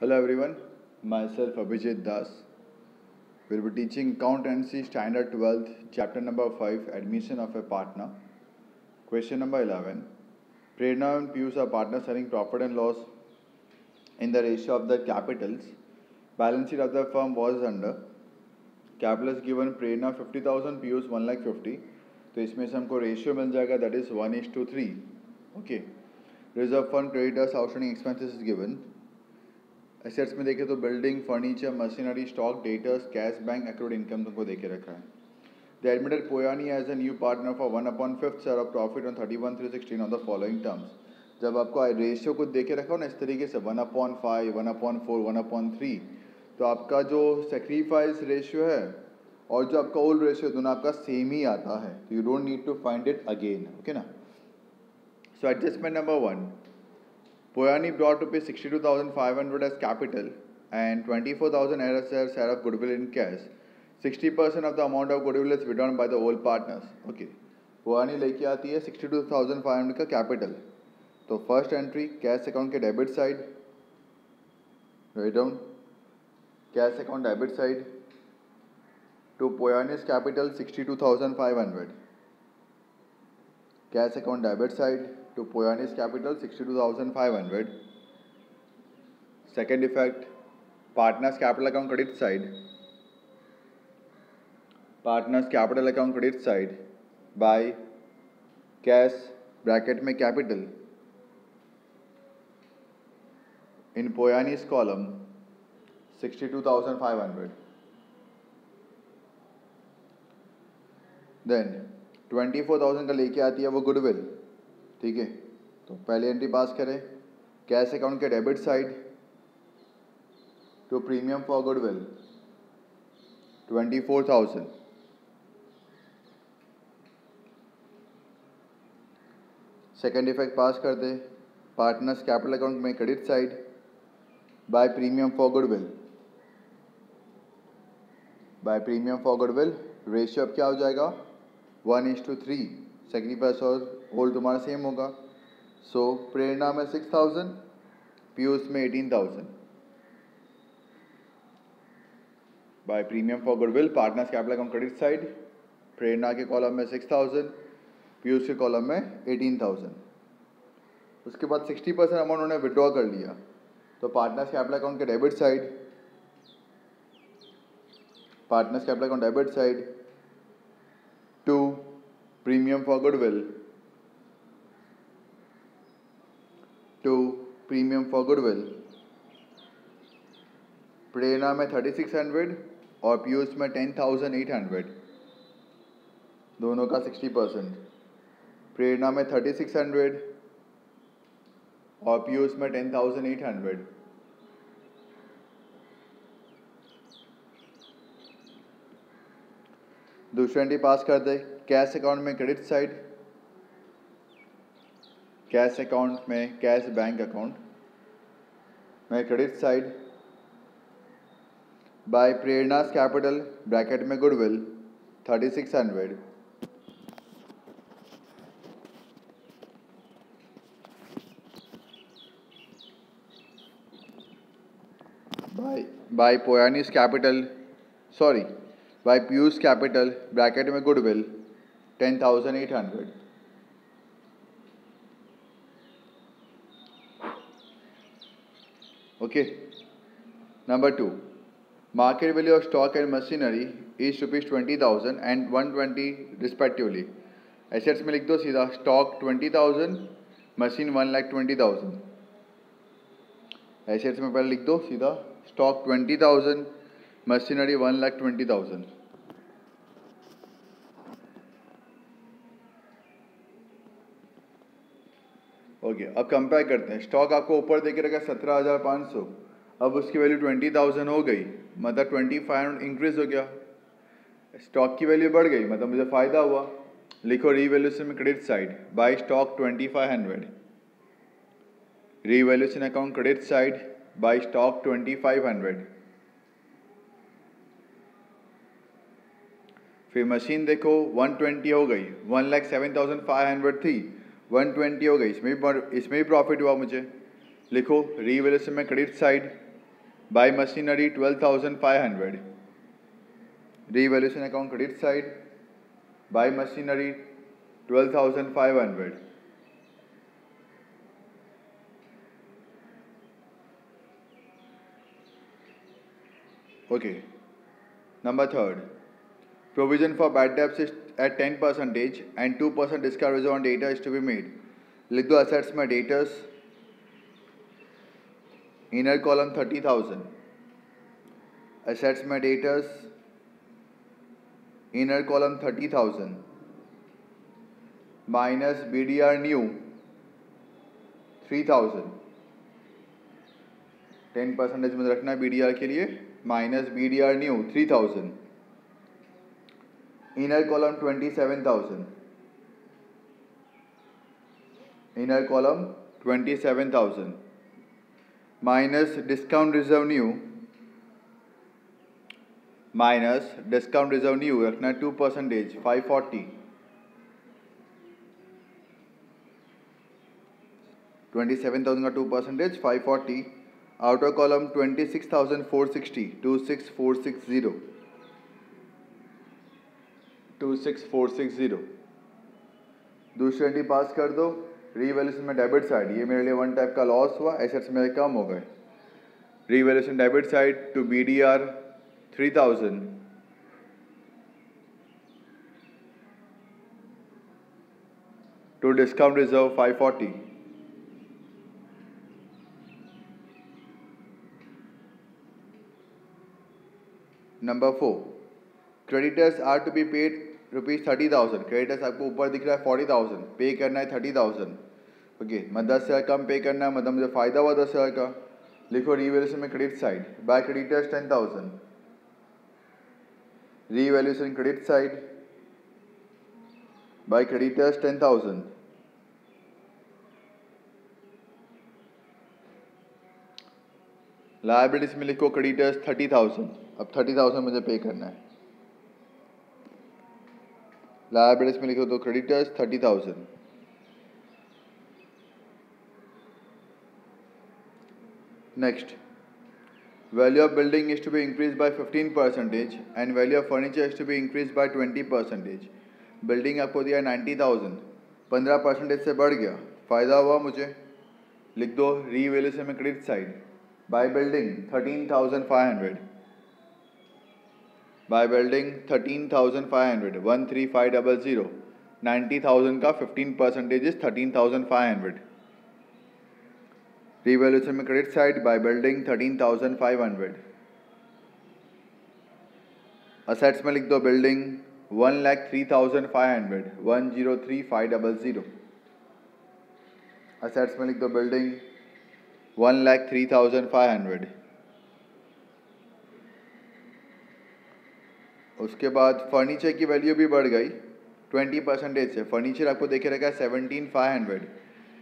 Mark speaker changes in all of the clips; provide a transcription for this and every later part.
Speaker 1: Hello everyone, myself Abhijit Das. We'll be teaching Accountancy Standard 12th, Chapter number 5, Admission of a Partner. Question number 11. Prerna and Piyush are partners having profit and loss in the ratio of their capitals. Balance sheet of the firm was under. Capital is given Prerna 50,000, Piyush 1,50,000. तो इसमें से हमको ratio मिल जाएगा, that is 1:3. Okay. Reserve fund, creditors, outstanding expenses is given. Assets में देखें तो building, furniture, machinery, stock, debtors, cash bank, accrued income तुमको देके रखा है. They admitted Poyani as a new partner for 1/5 share of profit on 31/3/16 on the following terms. जब आपको ratio कुछ देके रखा हो ना इस तरीके से 1/5, 1/4, 1/3, तो आपका जो सेक्रीफाइस रेशियो है और जो आपका ओल्ड रेशियो दोनों आपका सेम ही आता है. You don't need to find it again. Okay ना. So adjustment number 1. Poyani brought to pay 62,500 as capital and 24,000 as a share of goodwill in cash. 60% of the amount of goodwill is withdrawn by the old partners. Okay. Poyani लेके आती है 62,500 का capital. तो first entry cash account के debit side, write down cash account debit side to Poyani's capital 62,500. Cash account debit side to Poyani's capital 62,500. Second effect, partners capital account credit side. Partners capital account credit side by cash bracket में capital in Poyani's column 62,500. Then 24,000 का लेके आती है वो goodwill. ठीक है. तो पहले एंट्री पास करें कैश अकाउंट के debit side to premium for goodwill 24,000. Second effect pass कर दे पार्टनर्स कैपिटल अकाउंट में credit side by premium for goodwill. By premium for goodwill ratio अब क्या हो जाएगा 1:3. सेक्रीफाइस और होल्ड तुम्हारा सेम होगा. सो प्रेरणा में 6,000, पीयूष में 18,000. By premium for goodwill partners capital account credit side Prerna के कॉलम में 6,000, पीयूष के कॉलम में 18,000. उसके बाद 60% अमाउंट उन्होंने विड्रॉ कर लिया. तो पार्टनर्स कैपिटल अकाउंट के debit side partners capital account debit side to premium for goodwill to premium for goodwill. Prerna में 3,600 और पीयूष में 10,800. दोनों का 60%. प्रेरणा में 3,600 और पीयूष में 10,800. दूसरी एंट्री पास कर दे कैश अकाउंट में क्रेडिट साइड कैश अकाउंट में कैश बैंक अकाउंट में credit side by Prerna's capital bracket में गुडविल 3,600. बाय पोयानीस capital by Piyush capital bracket में goodwill 10,800. Okay. Number 2. Market value of stock and machinery is ₹20,000 and 120 respectively. Assets में लिख दो सीधा stock 20,000, machine 1,20,000. Assets में पहले लिख दो सीधा stock 20,000, machinery 1,20,000. ओके. अब कंपेयर करते हैं. स्टॉक आपको ऊपर देके रखा 17,500. अब उसकी वैल्यू 20,000 हो गई, मतलब 2,500 इंक्रीज हो गया. स्टॉक की वैल्यू बढ़ गई, मतलब मुझे फ़ायदा हुआ. लिखो रीवैल्यूएशन में credit side bye stock 2,500. Revaluation account credit side bye stock 2,500. फिर मशीन देखो 120 हो गई, 1,07,500 थी, 120 हो गई. इसमें भी प्रॉफिट हुआ मुझे. लिखो रीवैल्यूएशन में credit side Buy machinery 12,500. Revaluation account credit side. Buy machinery 12,500. Okay. Number third. Provision for bad debts is at 10% and 2% discount reserve on data is to be made. लिख दो assets में datas. Inner column 30,000. Assets में datas. Inner column 30,000. Minus BDR new 3,000. 10% में रखना है BDR के लिए. Minus BDR new 3,000. Inner column 27,000. Inner column 27,000. Minus discount reserve new. Minus discount reserve new रखना 2%, 540. 27,000 का 2%, 540. Outer column 26,460, 26460. 26460. दूसरी एंट्री पास कर दो. रीवैल्यूएशन में डेबिट साइड, ये मेरे लिए वन टाइप का लॉस हुआ, एसेट्स मेरे कम हो गए. Revaluation debit side to BDR 3,000. To discount reserve 540. Number 4. Creditors are to be paid ₹30,000. Creditors आपको ऊपर दिख रहा है 40,000, पे करना है 30,000. ओके, मैं 10,000 कम पे करना है, मतलब मुझे फ़ायदा हुआ 10,000 का. लिखो रीवैल्यूएशन में credit side. By creditors 10,000. Revaluation credit side. By creditors 10,000. Liabilities में लिखो क्रेडिटर्स 30,000. अब 30,000 मुझे पे करना है. लायबिलिटीज में लिखो तो creditors 30,000. Next, value of building is to be increase by 15% and value of furniture is to be increase by 20%. Building आपको दिया 90,000, 15% से बढ़ गया, फ़ायदा हुआ मुझे. लिख दो रीवैल्यूएशन में credit side. By building 13,500. By building 13,500, 13500. 90,000 का 15% इज 13,500. रीवैल्यूएशन में credit side. By building 13,500. Assets में लिख दो बिल्डिंग 1,03,500, 1,03,500. असेट्स में लिख दो बिल्डिंग 1,03,500. उसके बाद फर्नीचर की वैल्यू भी बढ़ गई 20% से. फर्नीचर आपको देखे रहेगा 17,500,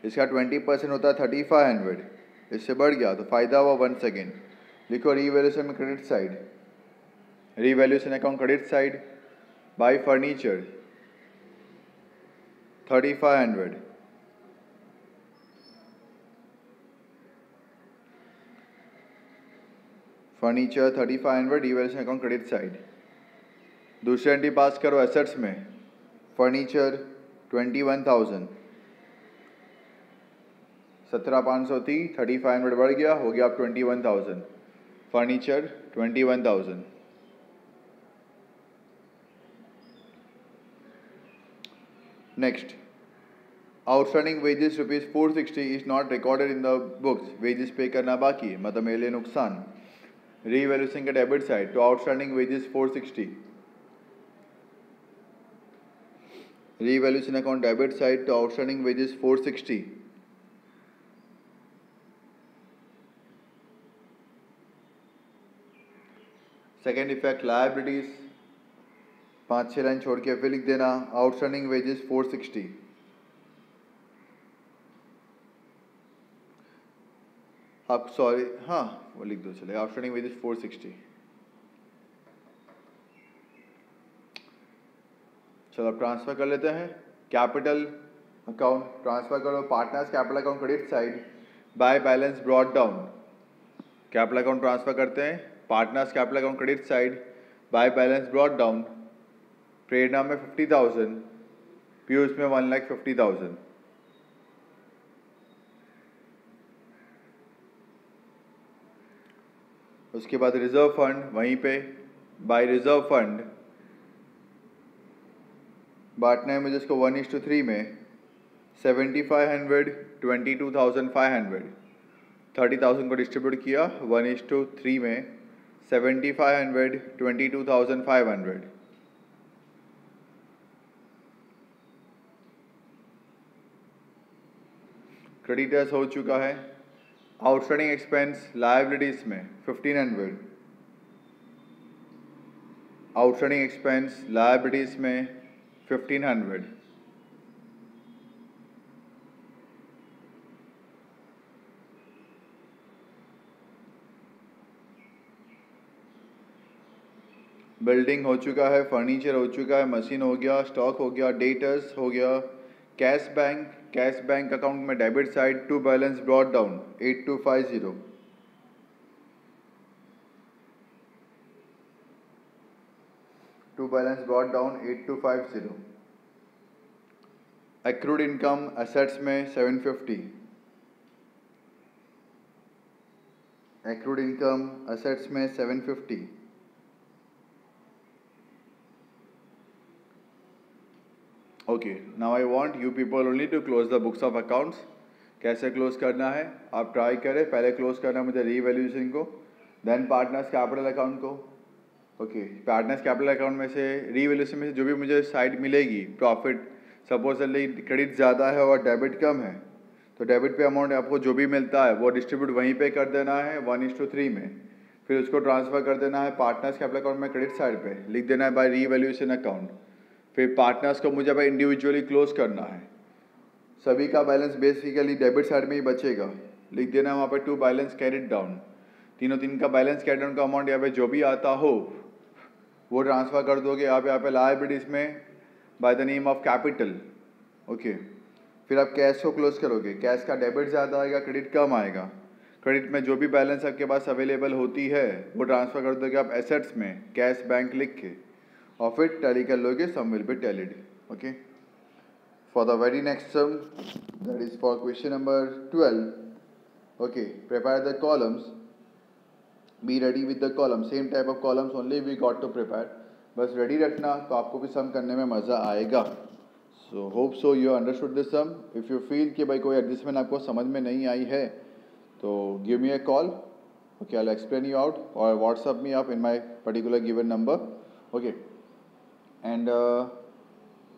Speaker 1: इसका 20% होता है 3,500, इससे बढ़ गया तो फ़ायदा हुआ 1 सेकेंड. लिखो रीवैल्यूएशन में credit side. Revaluation account credit side. Bye furniture 3,500. Furniture 3,500. Revaluation account credit side. दूसरी एंट्री पास करो एसेट्स में. फर्नीचर 21,000. 17,500 थी, 3,500 बढ़ गया, हो गया आप 21,000. Furniture 21,000. Next, outstanding wages ₹460 is not recorded in the books. Wages पे करना बाकी है, मतलब मेरे लिए नुकसान. रीवैल्यूएशन का debit side to outstanding wages 460. Revaluation account debit side to outstanding wages 460. Second effect liabilities 5-6 line छोड़ के फिर लिख देना आउटस्टैंडिंग वेजेस 460. आप सॉरी, हाँ वो लिख दो चले. Outstanding wages 460. चलो अब ट्रांसफ़र कर लेते हैं. कैपिटल अकाउंट ट्रांसफ़र करो. Partners capital account credit side. By balance brought down. Capital account transfer करते हैं, partners capital account credit side, by balance brought down, Prerna में 50,000, पीयूष में 1,50,000। उसके बाद रिजर्व फंड वहीं पे बाय रिजर्व फंड बांटना है मुझे इसको 1:3 में 7,500, 22,500, 30,000 को डिस्ट्रीब्यूट किया 1:3 में 7,500, 22,500। क्रेडिटर्स हो चुका है। आउटस्टैंडिंग एक्सपेंस लायबिलिटीज में 1,500, आउटस्टैंडिंग एक्सपेंस लायबिलिटीज में 1,500। बिल्डिंग हो चुका है, फर्नीचर हो चुका है, मशीन हो गया, स्टॉक हो गया, डेटर्स हो गया, कैश बैंक अकाउंट में debit side to balance brought down 8,250, to balance brought down 8,250। Accrued income assets में 750, एक्रूड इनकम एसेट्स में 750। Okay, now I want you people only to close the books of accounts. कैसे close करना है आप try करें। पहले close करना है मुझे रीवैल्यूएशन को, देन पार्टनर्स कैपिटल अकाउंट को। ओके, पार्टनर्स कैपिटल अकाउंट में से रीवैल्यूएशन में से जो भी मुझे साइड मिलेगी प्रॉफिट, सपोजली क्रेडिट ज़्यादा है और डेबिट कम है, तो डेबिट पे अमाउंट आपको जो भी मिलता है वो डिस्ट्रीब्यूट वहीं पे कर देना है 1:3 में। फिर उसको ट्रांसफ़र कर देना है पार्टनर्स कैपिटल अकाउंट में क्रेडिट साइड पे, लिख देना है बाय रीवैल्यूएशन अकाउंट। फिर पार्टनर्स को मुझे भाई इंडिविजुअली क्लोज करना है। सभी का बैलेंस बेसिकली डेबिट साइड में ही बचेगा, लिख देना है वहाँ पे टू बैलेंस कैरिड डाउन। तीन का बैलेंस कैरिड डाउन का अमाउंट यहाँ पे जो भी आता हो वो ट्रांसफ़र कर दोगे आप यहाँ पे लायबिलिटीज़ में by the name of capital. Okay, फिर आप कैश को क्लोज करोगे। कैश का डेबिट ज़्यादा आएगा, क्रेडिट कम आएगा। क्रेडिट में जो भी बैलेंस आपके पास अवेलेबल होती है वो ट्रांसफ़र कर दोगे आप एसेट्स में, कैश बैंक लिख के, और फिर टैली कर लोगे, sum will be tallied. Okay, for the very next sum, that is for question number 12। Okay, prepare the columns, be ready with the column, same type of columns only we got to prepare. बस ready रखना तो आपको भी sum करने में मज़ा आएगा। So hope so you understood this sum. If you feel कि भाई कोई एडजस्टमेंट आपको समझ में नहीं आई है तो give me a call. Okay, I will explain you out, और व्हाट्सअप मी आप in my particular given number. Okay, and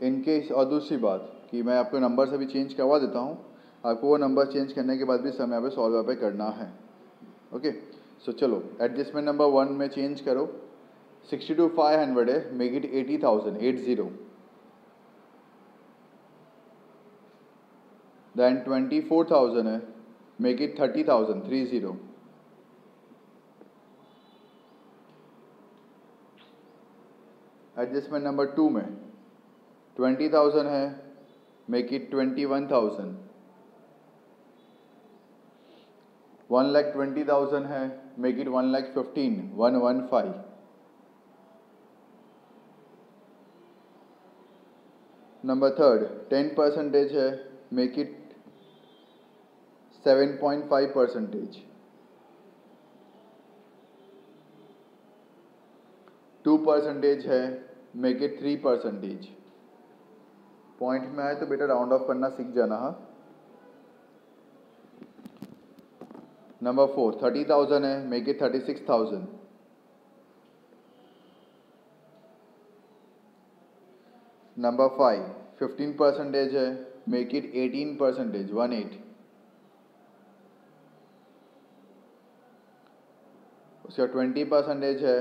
Speaker 1: in case, और दूसरी बात कि मैं आपको नंबर से भी चेंज करवा देता हूँ, आपको वो नंबर चेंज करने के बाद भी समय पे सॉल्व पे करना है। ओके, सो चलो एडजस्टमेंट नंबर 1 में चेंज करो। 62,500 है, मेक इट 80,000, 80। देन 24,000 है, मेक इट 30,000, 30। एडजस्टमेंट नंबर 2 में 20,000 है, मेक इट 21,000। 1,20,000 है, मेक इट 1,15,000, 115। नंबर 3 10% है, मेक इट 7.5%। 2% है, मेक इट 3%। पॉइंट में आए तो बेटा राउंड ऑफ करना सीख जाना। हाँ, नंबर 4 30,000 है, मेक इट 36,000। नंबर 5 15% है, मेक इट 18%, 18। उसका 20% है,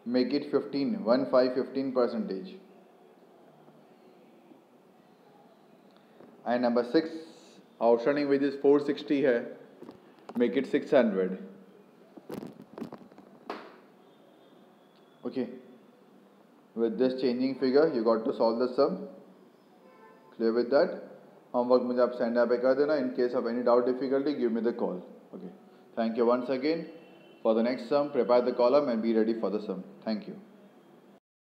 Speaker 1: make it 15%। And number 6 outstanding wages 460 है, make it 600। Okay, with this changing figure you got to solve the sum. Clear with that? Homework मुझे आप send पे कर देना. In case of any doubt difficulty give me the call. Okay, thank you once again. For the next sum, prepare the column and be ready for the sum. Thank you.